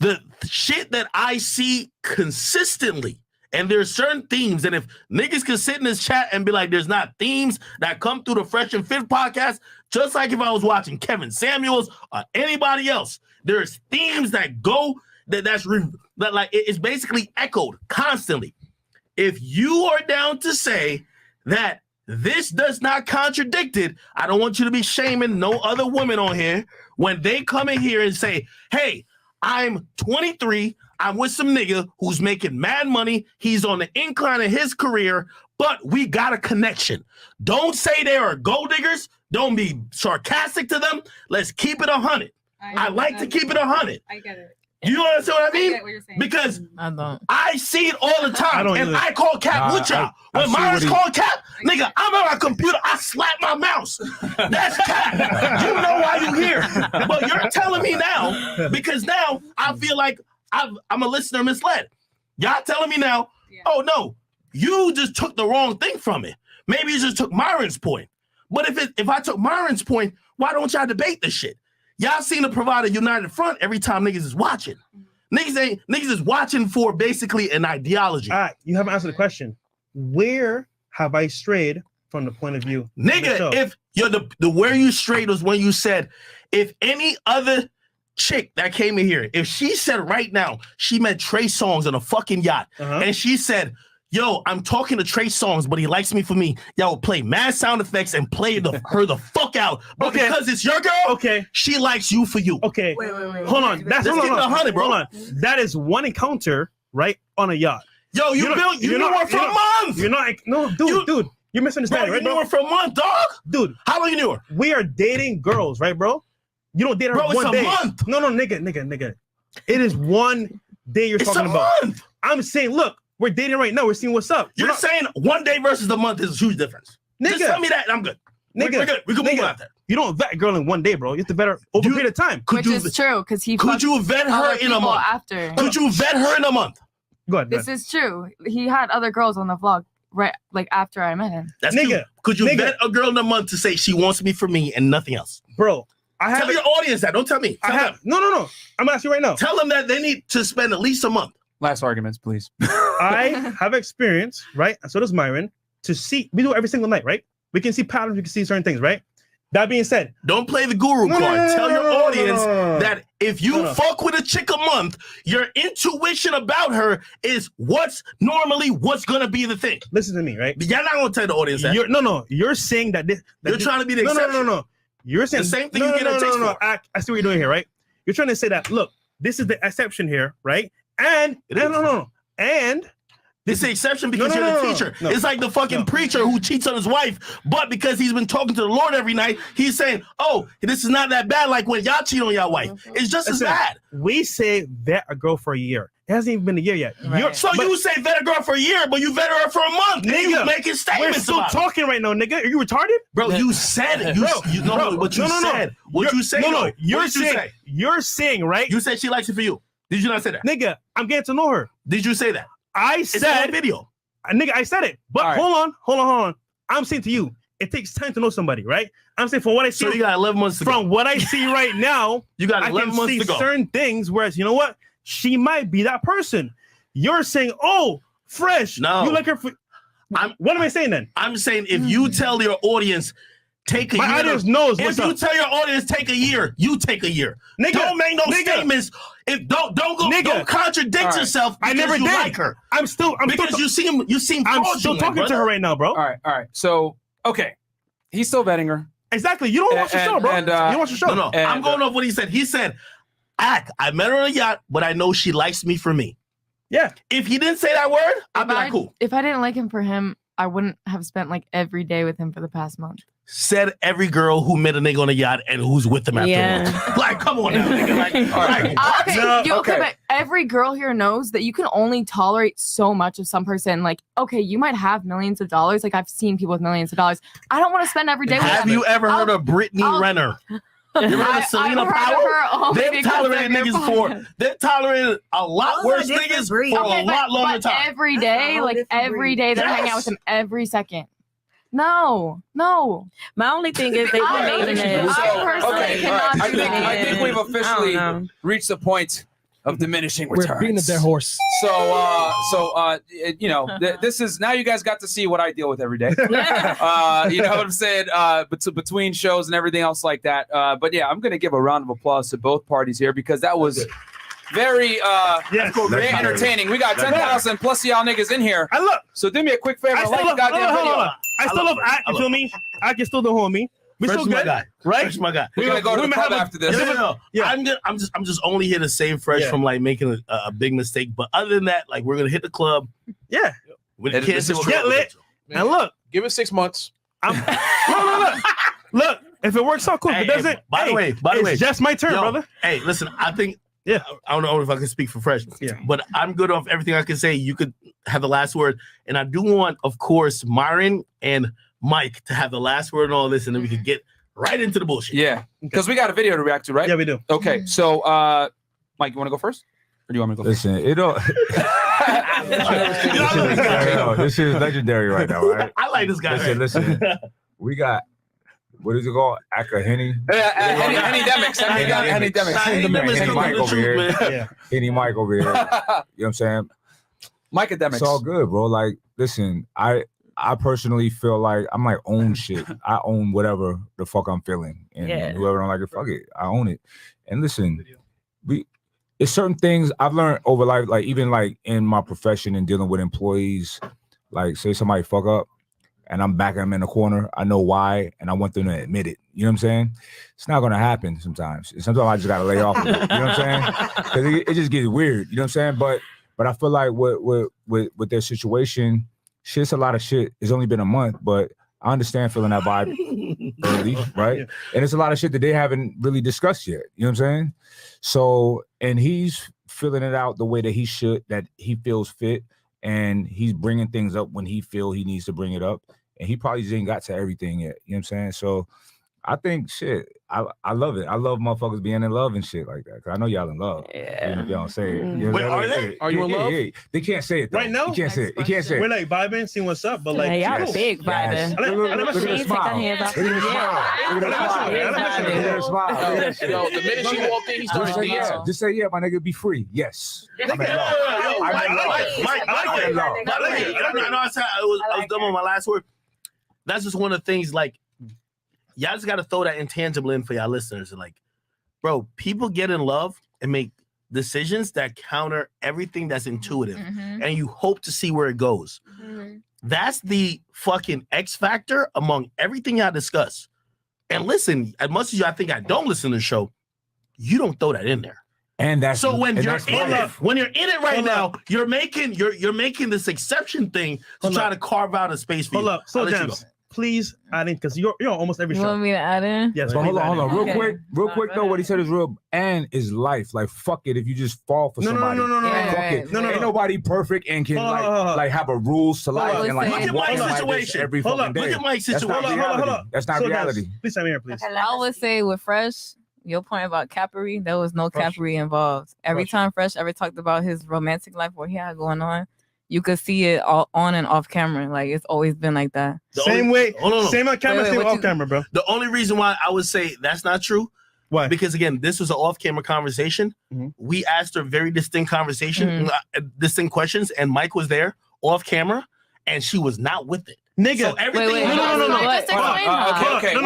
the shit that I see consistently, and there's certain themes, and if niggas can sit in this chat and be like, there's not themes that come through the Fresh and Fit podcast, just like if I was watching Kevin Samuels or anybody else, there's themes that go, that like it's basically echoed constantly. If you are down to say that this does not contradict it, I don't want you to be shaming no other women on here when they come in here and say, hey, I'm 23, I'm with some nigga who's making mad money, he's on the incline of his career, but we got a connection. Don't say they are gold diggers. Don't be sarcastic to them. Let's keep it 100. I like to keep it 100. I get it. You understand what I mean? I get what you're saying. Because I don't. I see it all the time, and I call cap with y'all. When Myron's called cap, nigga, I'm on my computer, I slap my mouse. That's cap. You know why you here. But you're telling me now, because now I feel like I'm a listener misled. Y'all telling me now, oh no, you just took the wrong thing from it. Maybe you just took Myron's point. But if I took Myron's point, why don't y'all debate this shit? y'all seem to provide a united front every time niggas is watching. Niggas is watching for basically an ideology. All right, you haven't answered the question. Where have I strayed from the point of view? Nigga, if you're the where you strayed was when you said, if any other chick that came in here, if she said right now she met Trey Songz on a fucking yacht, and she said, yo, I'm talking to Trey Songz, but he likes me for me, y'all will play mad sound effects and play her the fuck out. But because it's your girl, she likes you for you. Okay. Wait. Hold on. That's Let's keep it 100, bro. Hold on. That is one encounter, right, on a yacht. Yo, you knew her for a month. You're not. No, dude. You're misunderstanding, right, bro? You knew her for a month, dog. Dude, how long you knew her? We are dating girls, right, bro? You don't date her one day. Bro, it's a month. No, nigga. It is one day you're talking about. Month. I'm saying, look, we're dating right now. We're seeing what's up. You're saying one day versus the month is a huge difference. Nigga. Just tell me that and I'm good. Nigga. We're good. We can move after. You don't vet a girl in one day, bro. You have to vet her over a period of time. Which is true, because he could you vet her in a month? After. Could you vet her in a month? Go ahead. This is true. He had other girls on the vlog right after I met him. That's nigga. Could you vet a girl in a month to say she wants me for me and nothing else? Bro, tell your audience that. Don't tell me. Tell them. No. I'm asking you right now. Tell them that they need to spend at least a month. Last arguments, please. I have experience, right? And so does Myron, to see. We do it every single night, right? We can see patterns. We can see certain things, right? That being said, don't play the guru card. Tell your audience that if you fuck with a chick a month, your intuition about her is what's gonna be the thing. Listen to me, right? You're not gonna tell the audience that. You're saying that you're trying to be the exception. No. You're saying the same thing you get a text for. I see what you're doing here, right? You're trying to say that, look, this is the exception here, right? And and it's the exception because you're the teacher. No. It's like the fucking preacher who cheats on his wife, but because he's been talking to the Lord every night, he's saying, oh, this is not that bad like when y'all cheat on your wife. It's just as bad. We say vet a girl for a year. It hasn't even been a year yet. Right. You say vet a girl for a year, but you vet her for a month. Nigga, you making statements. We're still talking right now, nigga. Are you retarded? Bro, you said it. You're saying, right? You said she likes it for you. Did you not say that? Nigga, I'm getting to know her. Did you say that? I said it's video. Nigga, I said it. But hold on. I'm saying to you, it takes time to know somebody, right? I'm saying from what I see. So you got 11 months to go. From what I see right now, you got 11 months to go. Certain things, whereas you know what? She might be that person. You're saying, oh, fresh. No. You like her for what am I saying then? I'm saying if you tell your audience take a year. My audience knows what's up. If you tell your audience take a year, you take a year. Nigga, don't make no statements. If don't contradict yourself. I never did. Like her. I'm still you seem. I'm still talking to her right now, bro. All right. So okay, he's still vetting her. Exactly. You don't watch the show, bro. You don't watch the show. No. I'm going off what he said. He said, I met her on a yacht, but I know she likes me for me. Yeah. If he didn't say that word, I'd be like, cool. If I didn't like him for him, I wouldn't have spent like every day with him for the past month. Said every girl who met a nigga on a yacht and who's with them after a month. Like, come on now, nigga. But every girl here knows that you can only tolerate so much of some person. Like, okay, you might have millions of dollars. Like, I've seen people with millions of dollars. I don't want to spend every day with them. Have you ever heard of Brittany Renner? You ever heard of Selena Powell? They've tolerated niggas for. They've tolerated a lot worse niggas for a lot longer time. Every day, they're hanging out with him every second. No. My only thing is they I think we've officially reached the point of diminishing returns. We're beating a dead horse. So, this is now you guys got to see what I deal with every day. You know what I'm saying? Between shows and everything else like that. But yeah, I'm going to give a round of applause to both parties here because that was very entertaining. We got 10,000 plus y'all niggas in here. So do me a quick favor. I still love Ack. You feel me? Ack is still the homie. We still good, guy. Right? Fresh my guy. We're gonna go to the club after this. Yeah. I'm just only here to save Fresh from like making a big mistake. But other than that, like we're gonna hit the club. Yeah. With the kids, get lit. And look, give it 6 months. Look. If it works out, cool. If it doesn't, by the way, it's just my turn, brother. Hey, listen, I think. Yeah. I don't know if I can speak for Fresh. Yeah. But I'm good off everything I can say. You could have the last word, and I do want, of course, Myron and Mike to have the last word and all this, and then we could get right into the bullshit. Yeah, because we got a video to react to, right? Yeah, we do. Okay, so Mike, you want to go first, or do you want me to go first? Listen, it don't. This is legendary right now, right? I like this guy. Listen. We got what is it called? Henny? Henny-demics. Henny Mike over here. Henny Mike over here. You know what I'm saying? Marquettdavon. It's all good, bro. Like, listen, I personally feel like I'm like own shit. I own whatever the fuck I'm feeling. And whoever don't like it, fuck it. I own it. And listen, it's certain things I've learned over life, like even like in my profession and dealing with employees, like say somebody fuck up and I'm backing them in the corner. I know why, and I want them to admit it. You know what I'm saying? It's not gonna happen sometimes. Sometimes I just gotta lay off of it. You know what I'm saying? Because it just gets weird. You know what I'm saying? But I feel like with their situation, shit's a lot of shit. It's only been a month, but I understand feeling that vibe early, right? Yeah. And it's a lot of shit that they haven't really discussed yet. You know what I'm saying? So, and he's filling it out the way that he should, that he feels fit, and he's bringing things up when he feel he needs to bring it up, and he probably just ain't got to everything yet. You know what I'm saying? So, I think shit. I love it. I love motherfuckers being in love and shit like that. Cause I know y'all in love. Yeah. Even if y'all don't say it. You know Wait, are they? Are you in love? Yeah. They can't say it though. Right now? You can't say it. You can't say it. We're like vibing, seeing what's up, but like y'all big vibing. Look at the smile. Look at the smile. Look at the smile. Yo, the minute she walked in, he started dancing. Just say yeah, my nigga. Be free. Yes. I'm in love. I like it. I know I was dumb on my last word. That's just one of the things, like, y'all just got to throw that intangible in for y'all listeners. Like, bro, people get in love and make decisions that counter everything that's intuitive. And you hope to see where it goes. That's the fucking X factor among everything y'all discuss. And listen, as much as y'all think I don't listen to the show, you don't throw that in there. And that's so when you're in it, when you're in it right now, you're making this exception thing to try to carve out a space for you. Hold up, so James, please add in, because you're on almost every show. You want me to add in? Yes, but hold on. Real quick though, what he said is real. And is life. Like, fuck it if you just fall for somebody. No. Fuck it. No. Ain't nobody perfect and can like have a rules to life and like look at Mike's situation every fucking day. Look at Mike's situation. Hold up. That's not reality. Please come here, please. I would say with Fresh, your point about capery, there was no capery involved. Every time Fresh ever talked about his romantic life, what he had going on, you could see it all on and off camera. Like, it's always been like that. Same on camera, same off camera, bro. The only reason why I would say that's not true, why? Because again, this was an off-camera conversation. We asked her very distinct distinct questions, and Mike was there off camera, and she was not with it. Nigga, so everything. Okay. No.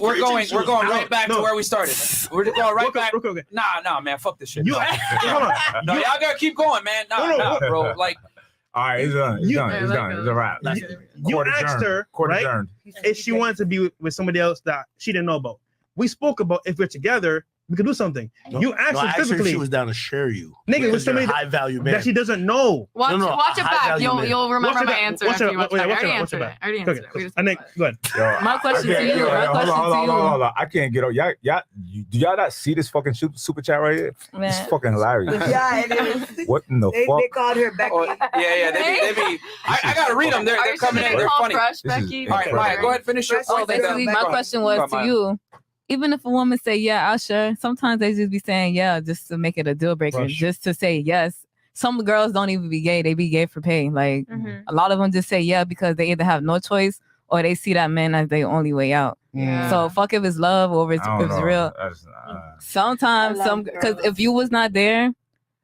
We're going right back to where we started. We're just going right back. Nah, man, fuck this shit. No, y'all gotta keep going, man. Nah, bro. Like, all right, it's done. It's done. It's a wrap. You asked her, right, if she wanted to be with somebody else that she didn't know about. We spoke about if we're together, we could do something. You asked her specifically. She was down to share you. Nigga, with somebody high value man that she doesn't know. Watch it back. You'll remember my answer after you watch it back. I already answered it. And then go ahead. My question to you. Hold on. I can't get on. Y'all, do y'all not see this fucking super chat right here? It's fucking hilarious. Yeah, it is. What in the fuck? They called her Becky. Yeah. They be. I gotta read them. They're coming in. They're funny. Becky. All right, Maya, go ahead. Finish your. So basically, my question was to you. Even if a woman say, yeah, I'll share, sometimes they just be saying, yeah, just to make it a deal breaker, just to say yes. Some girls don't even be gay. They be gay for pay. Like, a lot of them just say, yeah, because they either have no choice or they see that man as their only way out. Yeah. So fuck if it's love or if it's real. Sometimes, because if you was not there,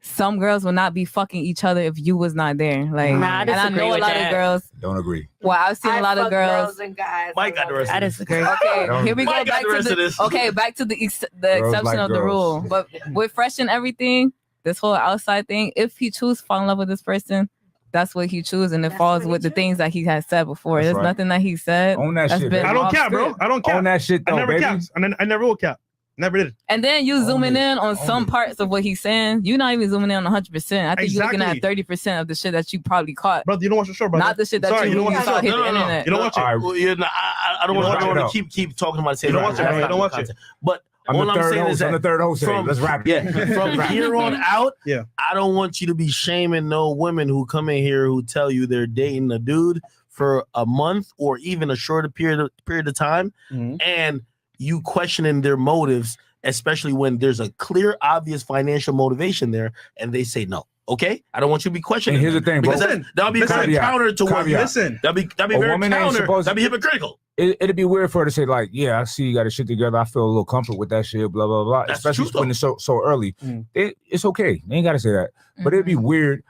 some girls will not be fucking each other if you was not there. Like, and I know a lot of girls don't agree. Well, I've seen a lot of girls and guys. Mike got the rest. I disagree. Okay, here we go back to the back to the exception of the rule. But with Fresh and everything, this whole outside thing, if he chooses to fall in love with this person, that's what he chooses, and it falls with the things that he has said before. There's nothing that he said. Own that shit. I don't care, bro. I don't care. Own that shit, though, I never baby. capped. I never will cap. Never did it. And then you zooming in on some parts of what he's saying. You're not even zooming in on 100%. I think you're looking at 30% of the shit that you probably caught. Brother, you don't watch the show, brother. Not the shit that you saw hit the internet. You don't watch it. I don't want to keep talking about it. You don't watch it. You don't watch it. But all I'm saying is that I'm the third host. Let's wrap it. From here on out, I don't want you to be shaming no women who come in here who tell you they're dating a dude for a month or even a shorter period of time, and you questioning their motives, especially when there's a clear, obvious financial motivation there, and they say no. Okay, I don't want you to be questioning. And here's the thing, bro. That'll be very counter to what. Listen, that'll be very counter. That'll be hypocritical. it'd be weird for her to say like, yeah, I see you got a shit together. I feel a little comfort with that shit, blah, blah, blah. That's Especially true, when it's so early. It's okay. They ain't got to say that. But it'd be weird.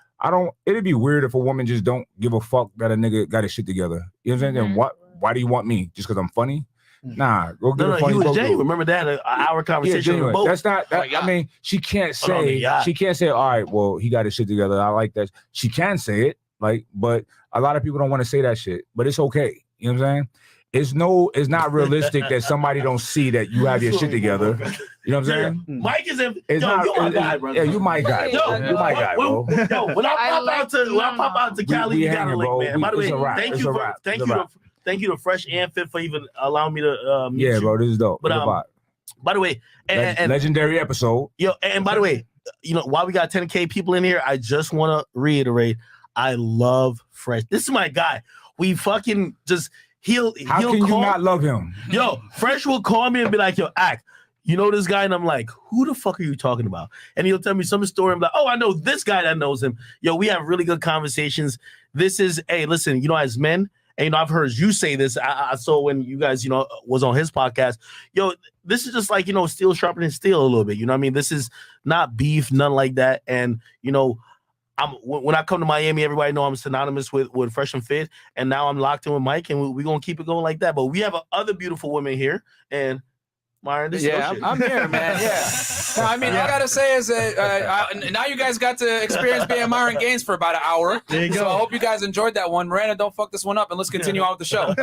It'd be weird if a woman just don't give a fuck that a nigga got his shit together. You know what I'm saying? Then why do you want me? Just because I'm funny? Nah, go get a funny. You was genuine. Remember that our conversation with both. That's not. I mean, she can't say. She can't say. All right, well, he got his shit together. I like that. She can say it, like, but a lot of people don't want to say that shit. But it's okay. You know what I'm saying? It's not realistic that somebody don't see that you have your shit together. You know what I'm saying? Mike is in. It's yo, not, you my guy, bro. Yeah, you my guy. You my guy, bro. Yo, when I pop out to Cali, you got a link, man. By the way, thank you to Fresh and Fit for even allowing me to meet you. Bro, this is dope. But by the way, and legendary episode. Yo, and by the way, you know, while we got 10K people in here, I just want to reiterate, I love Fresh. This is my guy. We fucking just How can you not love him? Yo, Fresh will call me and be like, yo, Ack, you know this guy? And I'm like, who the fuck are you talking about? And he'll tell me some story. I'm like, oh, I know this guy that knows him. Yo, we have really good conversations. This is, hey, listen, you know, as men, and you know, I've heard you say this. I saw when you guys, you know, was on his podcast. Yo, this is just like, you know, steel sharpening steel a little bit. You know what I mean? This is not beef, none like that. And, you know, when I come to Miami, everybody know I'm synonymous with Fresh and Fit, and now I'm locked in with Mike, and we're gonna keep it going like that. But we have other beautiful women here, and Myron, this I'm here, man. Yeah. No, I mean, all I gotta say is now you guys got to experience being Myron Gaines for about an hour. There you go. So I hope you guys enjoyed that one. Miranda, don't fuck this one up, and let's continue on with the show.